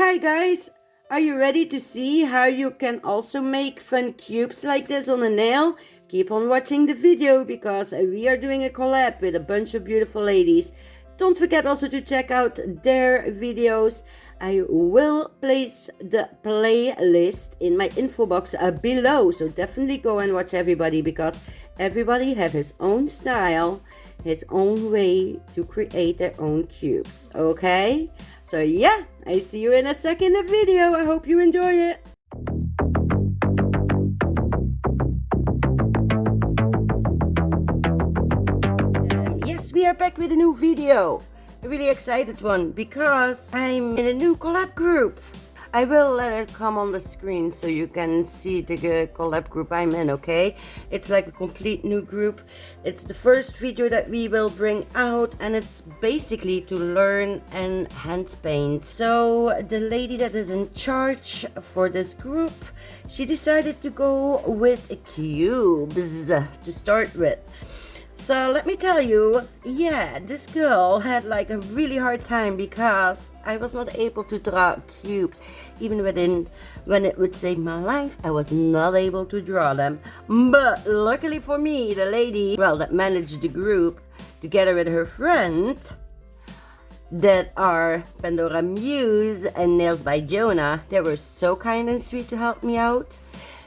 Hi guys! Are you ready to see how you can also make fun cubes like this on a nail? Keep on watching the video because we are doing a collab with a bunch of beautiful ladies. Don't forget also to check out their videos. I will place the playlist in my info box below, so definitely go and watch everybody because everybody have his own style, his own way to create their own cubes. Okay, so yeah, I see you in a second video. I hope you enjoy it. Yes, we are back with a new video, a really excited one because I'm in a new collab group. I will let it come on the screen so you can see the collab group I'm in, okay? It's like a complete new group. It's the first video that we will bring out and it's basically to learn and hand paint. So the lady that is in charge for this group, she decided to go with cubes to start with. So let me tell you, yeah, this girl had like a really hard time because I was not able to draw cubes. Even when it would save my life, I was not able to draw them. But luckily for me, the lady, well, that managed the group, together with her friend, that are Pandora Muse and Nails by Jonah, they were so kind and sweet to help me out.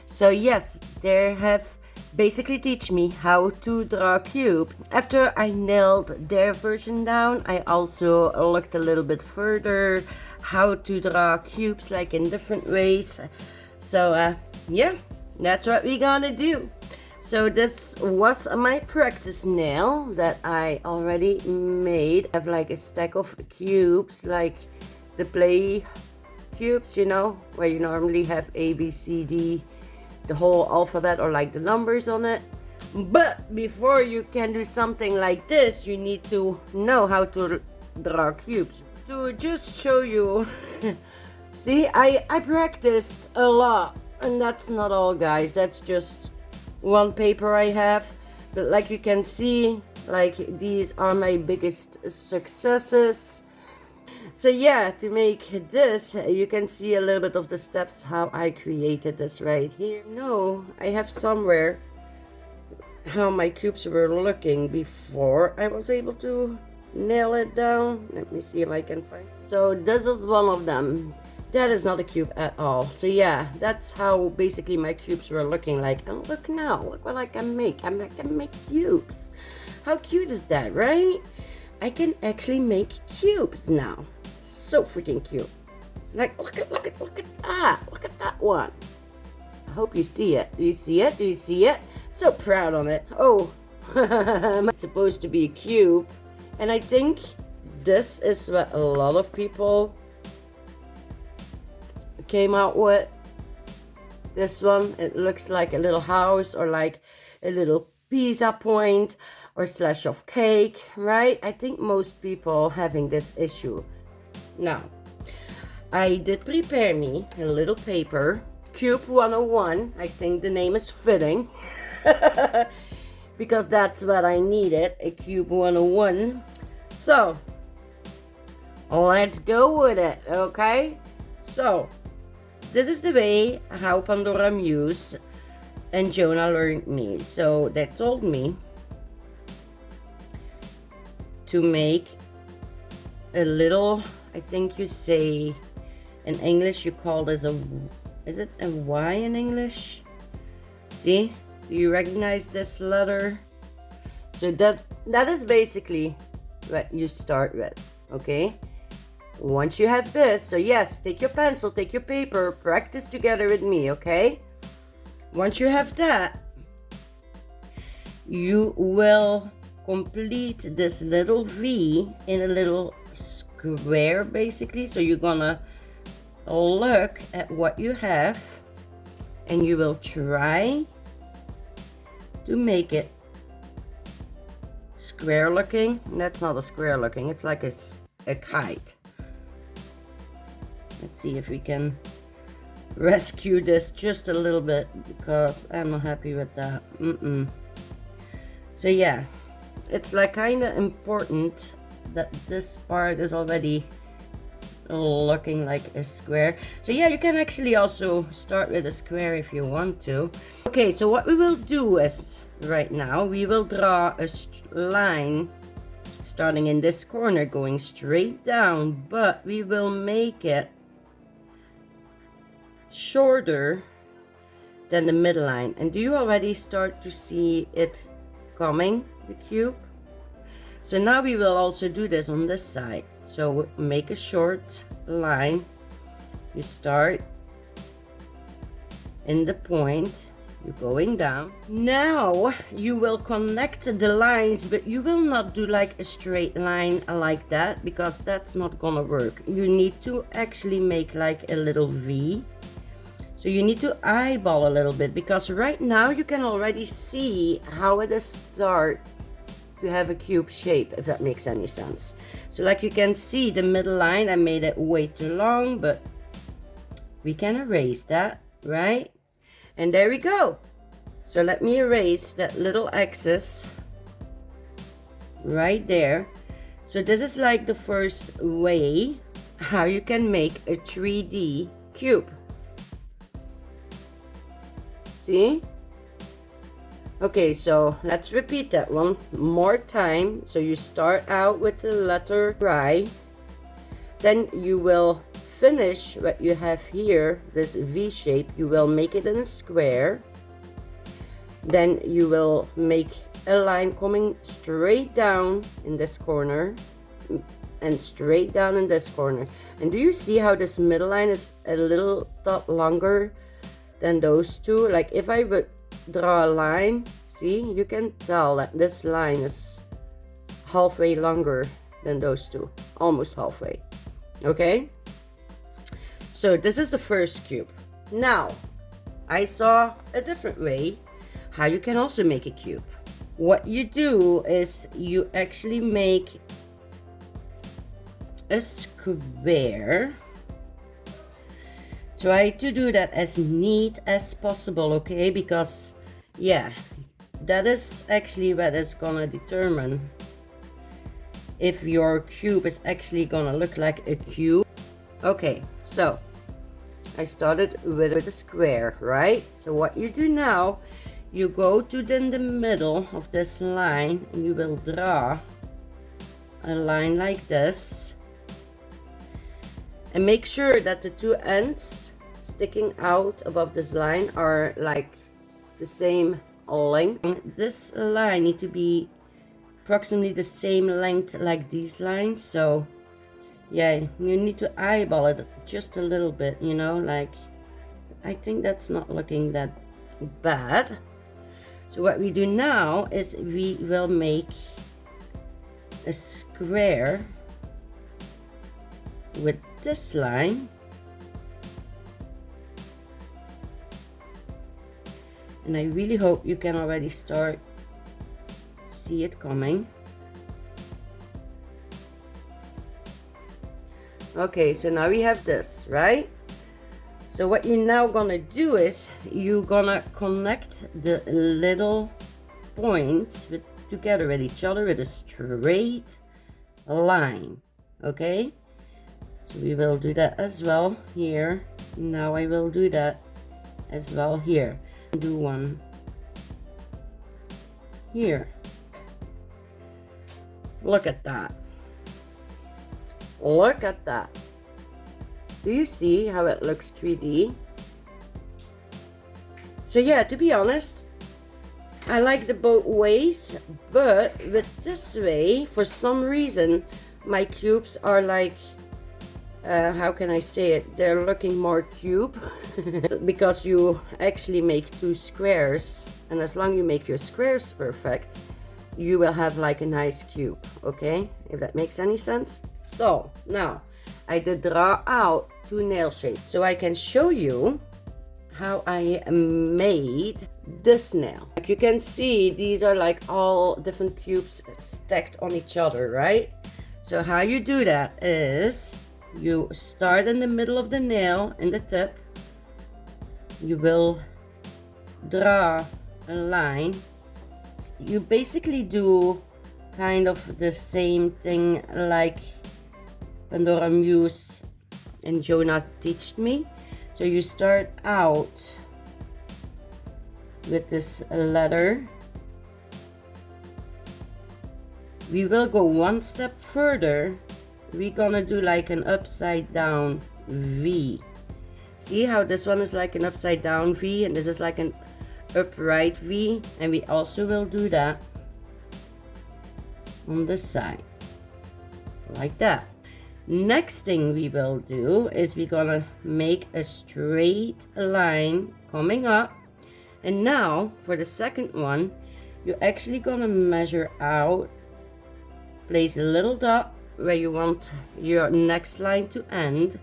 So yes, they have basically teach me how to draw a cube. After I nailed their version down, I also looked a little bit further how to draw cubes like in different ways. So yeah, that's what we're gonna do. So this was my practice nail that I already made. I have like a stack of cubes, like the play cubes, you know, where you normally have A, B, C, D, the whole alphabet or like the numbers on it. But before you can do something like this, you need to know how to draw cubes. To just show you, see, I practiced a lot, and that's not all, guys. That's just one paper I have. But like you can see, like these are my biggest successes. So yeah, to make this, you can see a little bit of the steps how I created this right here. No, I have somewhere how my cubes were looking before I was able to nail it down. Let me see if I can find. So this is one of them. That is not a cube at all. So yeah, that's how basically my cubes were looking like. And look now, look what I can make. I can make cubes. How cute is that, right? I can actually make cubes now. So freaking cute. Like, look at that. Look at that one. I hope you see it. Do you see it? Do you see it? So proud on it. Oh, it's supposed to be a cube. And I think this is what a lot of people came out with. This one, it looks like a little house or like a little pizza point or slash of cake, right? I think most people having this issue. Now, I did prepare me a little paper, Cube 101. I think the name is fitting because that's what I needed, a Cube 101. So, let's go with it, okay? So, this is the way how Pandora Muse and Jonah learned me. So, they told me to make a little, I think you say in English you call this a, is it a Y in English? See, do you recognize this letter? So that is basically what you start with, okay? Once you have this, so yes, take your pencil, take your paper, practice together with me, okay? Once you have that, you will complete this little V in a little square basically. So you're gonna look at what you have and you will try to make it square looking. That's not a square looking, it's like a kite. Let's see if we can rescue this just a little bit because I'm not happy with that. So yeah, it's like kind of important that this part is already looking like a square. So yeah, you can actually also start with a square if you want to. Okay, so what we will do is right now we will draw a line starting in this corner going straight down, but we will make it shorter than the midline. And do you already start to see it coming, the cube? So now we will also do this on this side. So make a short line. You start in the point, you're going down. Now you will connect the lines, but you will not do like a straight line like that, because that's not gonna work. You need to actually make like a little V. So you need to eyeball a little bit, because right now you can already see how it is start to have a cube shape, if that makes any sense. So like you can see the middle line, I made it way too long, but we can erase that, right? And there we go. So let me erase that little excess right there. So this is like the first way how you can make a 3D cube. See? Okay, so let's repeat that one more time. So you start out with the letter Y, then you will finish what you have here, this V shape. You will make it in a square, then you will make a line coming straight down in this corner and straight down in this corner. And do you see how this middle line is a little dot longer than those two? Like if I would draw a line, see, you can tell that this line is halfway longer than those two, almost halfway. Okay, so this is the first cube. Now I saw a different way how you can also make a cube. What you do is you actually make a square. Try to do that as neat as possible, okay? Because yeah, that is actually what is gonna determine if your cube is actually gonna look like a cube. Okay, so I started with a square, right? So what you do now, you go to then the middle of this line and you will draw a line like this, and make sure that the two ends sticking out above this line are like the same length. This line need to be approximately the same length like these lines. So yeah, you need to eyeball it just a little bit, you know, like I think that's not looking that bad. So what we do now is we will make a square with this line, and I really hope you can already start see it coming. Okay, so now we have this, right? So what you're now gonna do is you're gonna connect the little points together with each other with a straight line. Okay, so we will do that as well here. Now I will do that as well here. Do one here. Look at that. Look at that. Do you see how it looks 3D? So yeah, to be honest, I like the both ways, but with this way, for some reason, my cubes are like, how can I say it? They're looking more cube because you actually make two squares, and as long as you make your squares perfect, you will have like a nice cube, okay? If that makes any sense. So now I did draw out two nail shapes so I can show you how I made this nail. Like you can see, these are like all different cubes stacked on each other, right? So how you do that is you start in the middle of the nail in the tip. You will draw a line. You basically do kind of the same thing like Pandora Muse and Jonah taught me. So you start out with this letter. We will go one step further. We're gonna do like an upside down V. See how this one is like an upside down V and this is like an upright V, and we also will do that on this side like that. Next thing we will do is we're gonna make a straight line coming up, and now for the second one you're actually gonna measure out, place a little dot where you want your next line to end,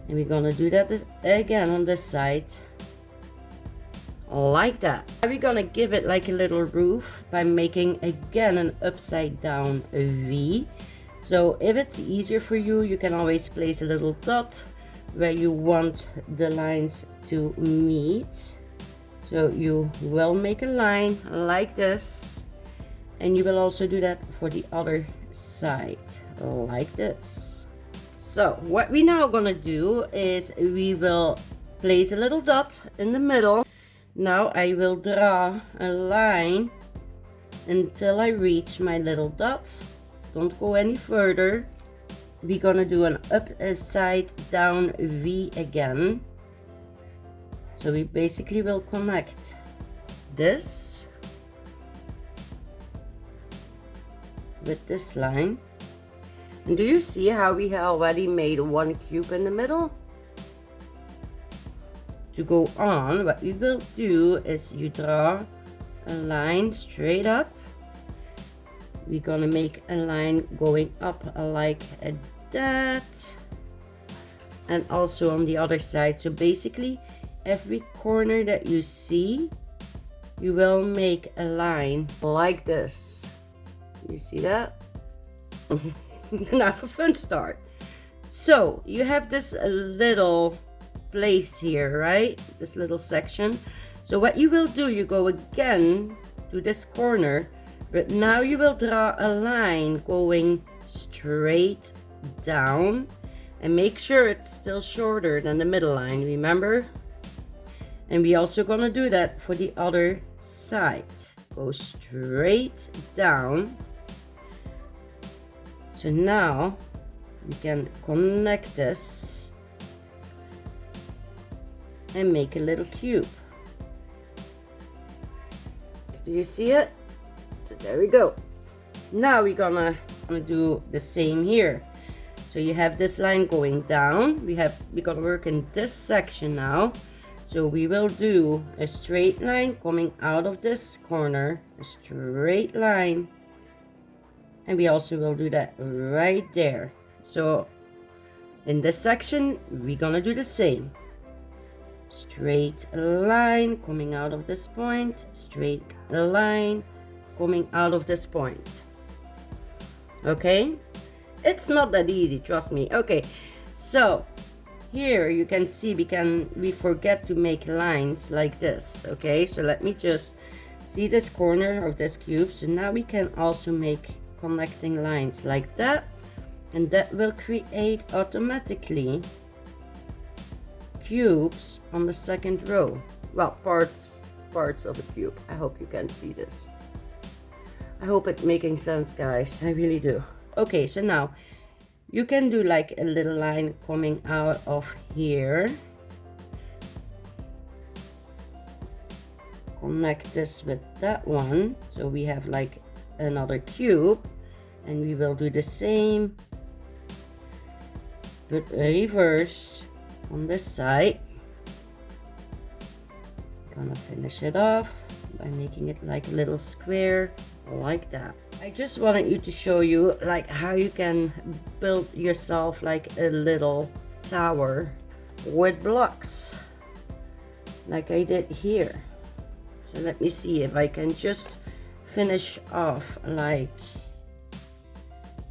and we're gonna do that again on this side like that. We're gonna give it like a little roof by making again an upside down V. So if it's easier for you, you can always place a little dot where you want the lines to meet. So you will make a line like this, and you will also do that for the other side like this. So what we're now gonna do is we will place a little dot in the middle. Now I will draw a line until I reach my little dot. Don't go any further. We're gonna do an upside down V again. So we basically will connect this with this line. And do you see how we already made one cube in the middle? To go on, what we will do is you draw a line straight up. We're gonna make a line going up like that, and also on the other side. So basically every corner that you see, you will make a line like this. You see that? Now a fun start. So you have this little place here, right? This little section. So what you will do, you go again to this corner, but now you will draw a line going straight down, and make sure it's still shorter than the middle line, remember? And we also gonna do that for the other side. Go straight down. So now we can connect this and make a little cube. Do you see it? So there we go. Now we're gonna do the same here. So you have this line going down. We're gonna work in this section now. So we will do a straight line coming out of this corner, a straight line, and we also will do that right there. So in this section we're gonna do the same. Straight line coming out of this point, straight line coming out of this point. Okay, it's not that easy, trust me. Okay, so here you can see we forget to make lines like this. Okay, so let me just see this corner of this cube. So now we can also make connecting lines like that, and that will create automatically cubes on the second row. Well, parts of a cube. I hope you can see this. I hope it's making sense, guys. I really do. Okay, so now you can do like a little line coming out of here. Connect this with that one. So we have like another cube, and we will do the same but reverse on this side. Gonna finish it off by making it like a little square like that. I just wanted you to show you like how you can build yourself like a little tower with blocks like I did here. So let me see if I can just finish off like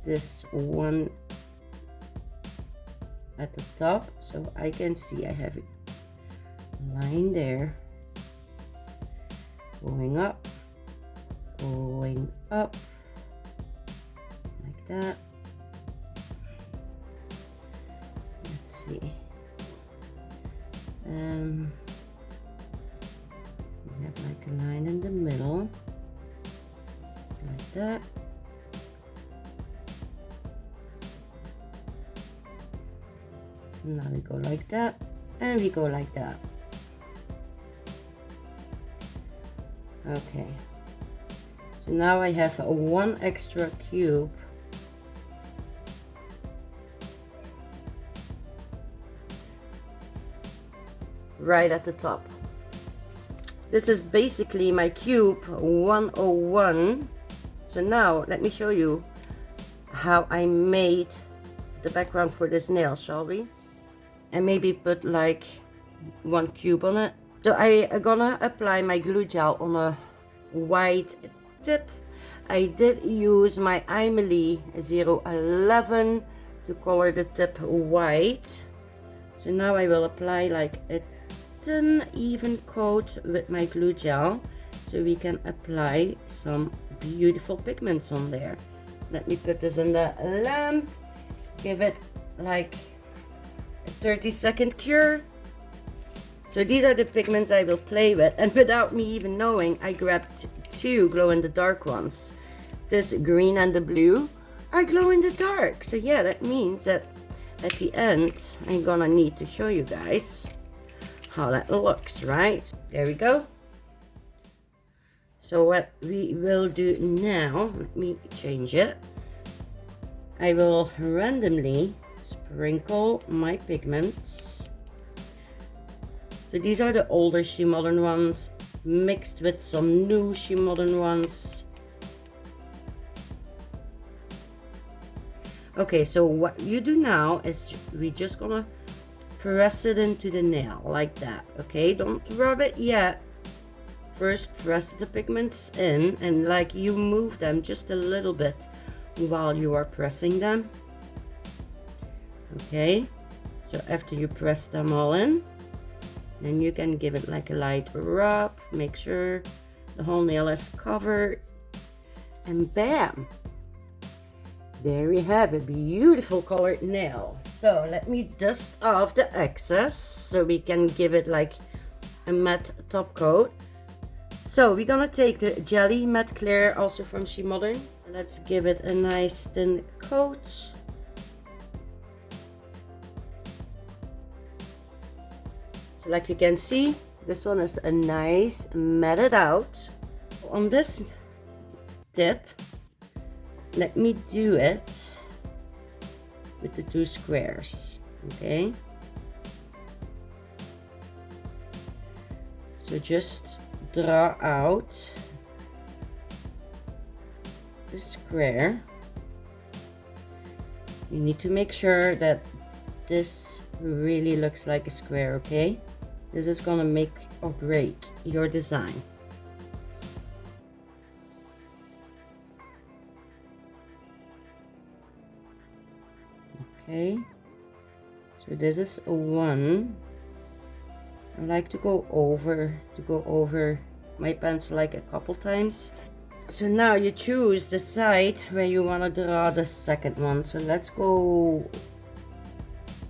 this one at the top, so I can see I have a line there going up like that, see. We have like a line in the middle, like that. Now we go like that, and we go like that. Okay, so now I have one extra cube right at the top. This is basically my cube 101. So now let me show you how I made the background for this nail, shall we? And maybe put like one cube on it. So I'm gonna apply my glue gel on a white tip. I did use my Aimeili 011 to color the tip white. So now I will apply like a thin even coat with my glue gel so we can apply some beautiful pigments on there. Let me put this in the lamp, give it like a 30-second cure. So these are the pigments I will play with, and without me even knowing, I grabbed two glow-in-the-dark ones. This green and the blue are glow-in-the-dark. So yeah, that means that at the end I'm gonna need to show you guys how that looks, right? There we go. So what we will do now, let me change it. I will randomly sprinkle my pigments. So these are the older shemodern ones mixed with some new shemodern ones. Okay, so what you do now is we just gonna press it into the nail like that. Okay, don't rub it yet. First press the pigments in, and like you move them just a little bit while you are pressing them. Okay, so after you press them all in, then you can give it like a light rub, make sure the whole nail is covered, and bam, there we have a beautiful colored nail. So let me dust off the excess so we can give it like a matte top coat. So we're gonna take the jelly matte clear, also from Shemodern. Let's give it a nice thin coat. So like you can see, this one is a nice matted out. On this tip, let me do it with the two squares. Okay, so just draw out the square. You need to make sure that this really looks like a square. Okay, this is gonna make or break your design. Okay, so this is a one. I like to go over my pencil like a couple times. So now you choose the side where you want to draw the second one. So let's go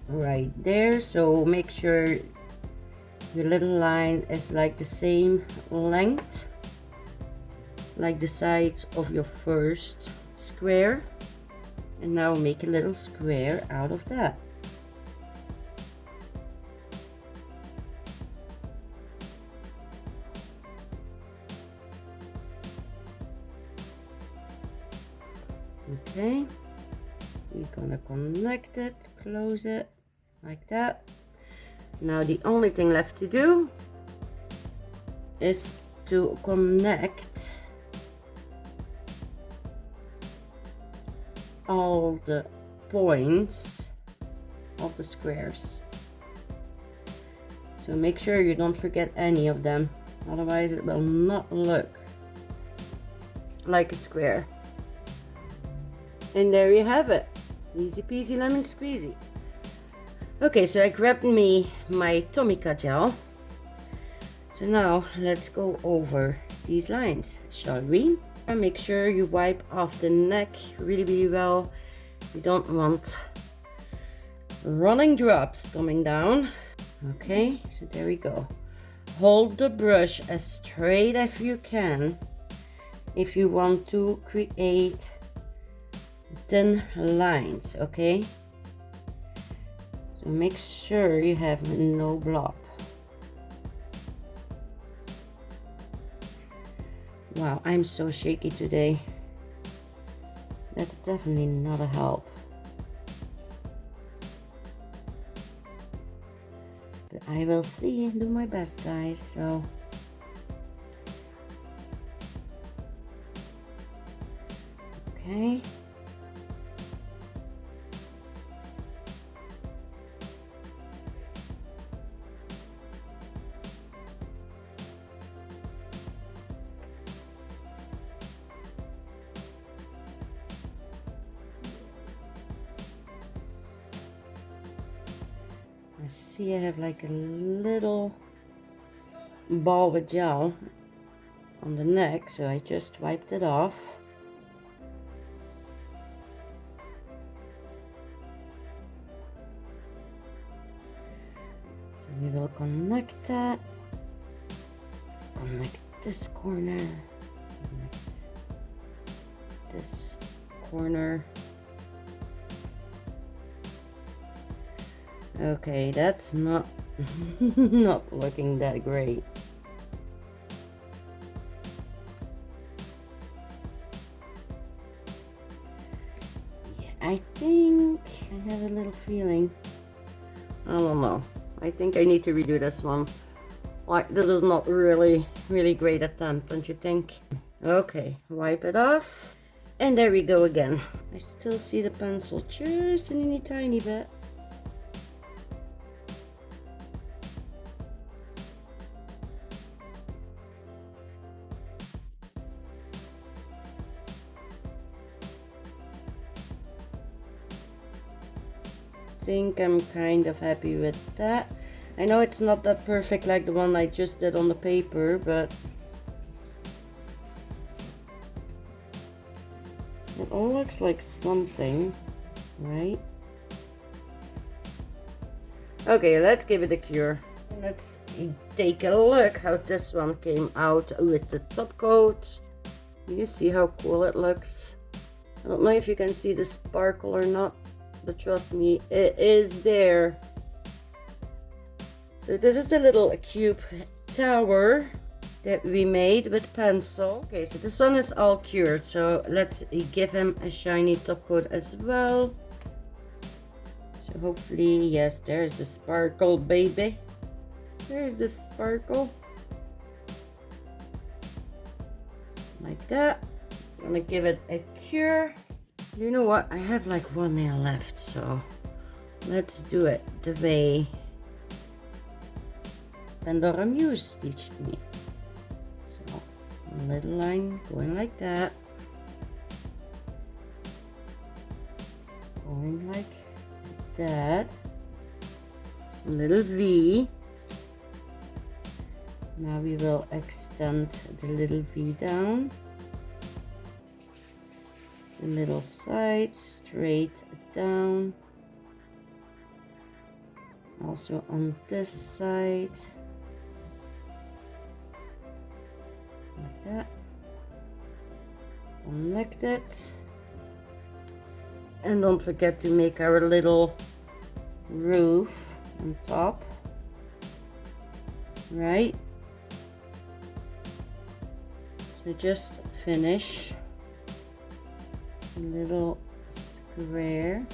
right there. So make sure your little line is like the same length like the sides of your first square. And now make a little square out of that. Okay, we're gonna connect it, close it like that. Now the only thing left to do is to connect all the points of the squares. So make sure you don't forget any of them, otherwise it will not look like a square. And there you have it, easy peasy lemon squeezy. Okay, so I grabbed me my Tomica gel. So now let's go over these lines, shall we? And make sure you wipe off the neck really well. You don't want running drops coming down. Okay, so there we go. Hold the brush as straight as you can if you want to create thin lines, okay? So make sure you have no blob. Wow, I'm so shaky today. That's definitely not a help. But I will see and do my best, guys, so. Okay. I see I have like a little ball with gel on the neck, so I just wiped it off. So we will connect that, connect this corner, connect this corner. Okay, that's not not looking that great. Yeah, I think I have a little feeling. I don't know. I think I need to redo this one. Like, this is not really great attempt, don't you think? Okay, wipe it off. And there we go again. I still see the pencil just a tiny bit. Think I'm kind of happy with that. I know it's not that perfect like the one I just did on the paper, but it all looks like something, right? Okay, let's give it a cure. Let's take a look how this one came out with the top coat. You see how cool it looks? I don't know if you can see the sparkle or not, but trust me, it is there. So this is the little cube tower that we made with pencil. Okay, so this one is all cured, so let's give him a shiny top coat as well. So hopefully, yes, there's the sparkle, baby. There's the sparkle. Like that. I'm gonna give it a cure. You know what? I have like one nail left, so let's do it the way Pandora Muse teach me. So a little line going like that, going like that, a little V. Now we will extend the little V down. The little side straight down, also on this side like that, connect it, and don't forget to make our little roof on top, right? So just finish little square.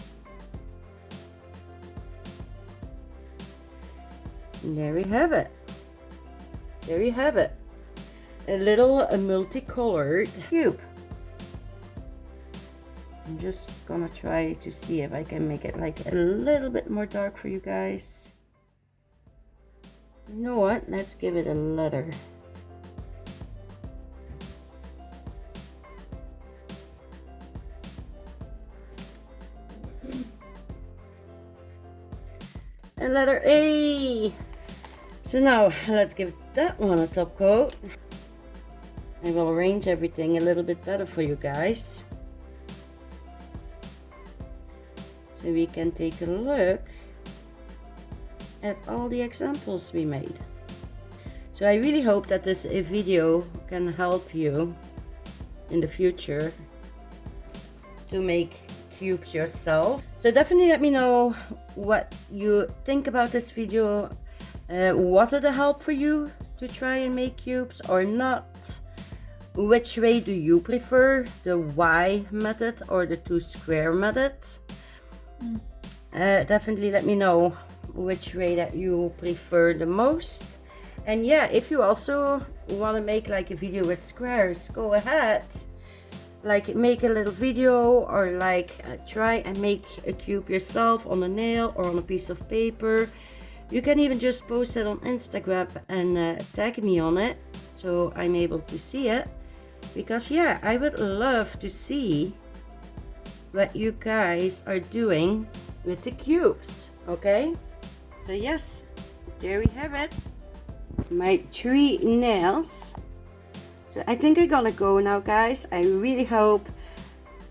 And there we have it. There you have it. A little multicolored cube. I'm just gonna try to see if I can make it like a little bit more dark for you guys. You know what? Let's give it a letter. And letter A. So now let's give that one a top coat. I will arrange everything a little bit better for you guys, so we can take a look at all the examples we made. So I really hope that this video can help you in the future to make cubes yourself. So definitely let me know what you think about this video. Was it a help for you to try and make cubes or not? Which way do you prefer, the Y method or the 2 square method? Definitely let me know which way that you prefer the most. And yeah, if you also want to make like a video with squares, go ahead. Like make a little video, or like try and make a cube yourself on a nail or on a piece of paper. You can even just post it on Instagram and tag me on it so I'm able to see it. Because yeah, I would love to see what you guys are doing with the cubes. Okay, so yes, there we have it, my 3 nails. So I think I'm gonna go now, guys. I really hope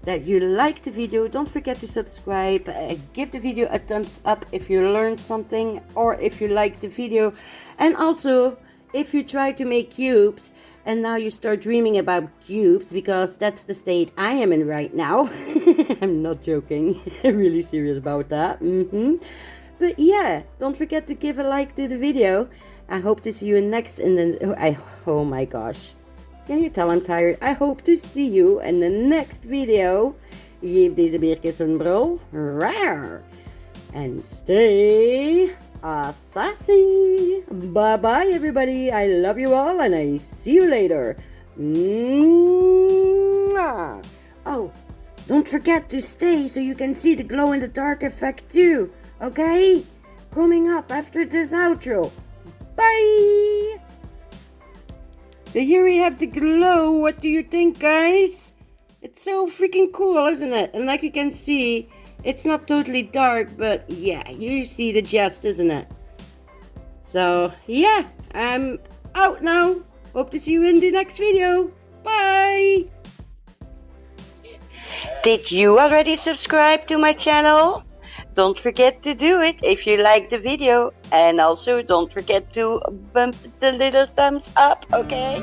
that you liked the video. Don't forget to subscribe, give the video a thumbs up if you learned something or if you liked the video. And also, if you try to make cubes and now you start dreaming about cubes, because that's the state I am in right now. I'm not joking. I'm really serious about that. But yeah, don't forget to give a like to the video. I hope to see you next in the... Oh my gosh. Can you tell I'm tired? I hope to see you in the next video. Geef deze beertjes een brul. Rawr. And stay sassy. Bye bye everybody. I love you all and I see you later. Mwah. Oh, don't forget to stay so you can see the glow in the dark effect too. Okay? Coming up after this outro. Bye! So here we have the glow. What do you think, guys? It's so freaking cool, isn't it? And like you can see, it's not totally dark, but yeah, you see the gist, isn't it? So yeah, I'm out now. Hope to see you in the next video. Bye! Did you already subscribe to my channel? Don't forget to do it if you like the video, and also don't forget to bump the little thumbs up, okay?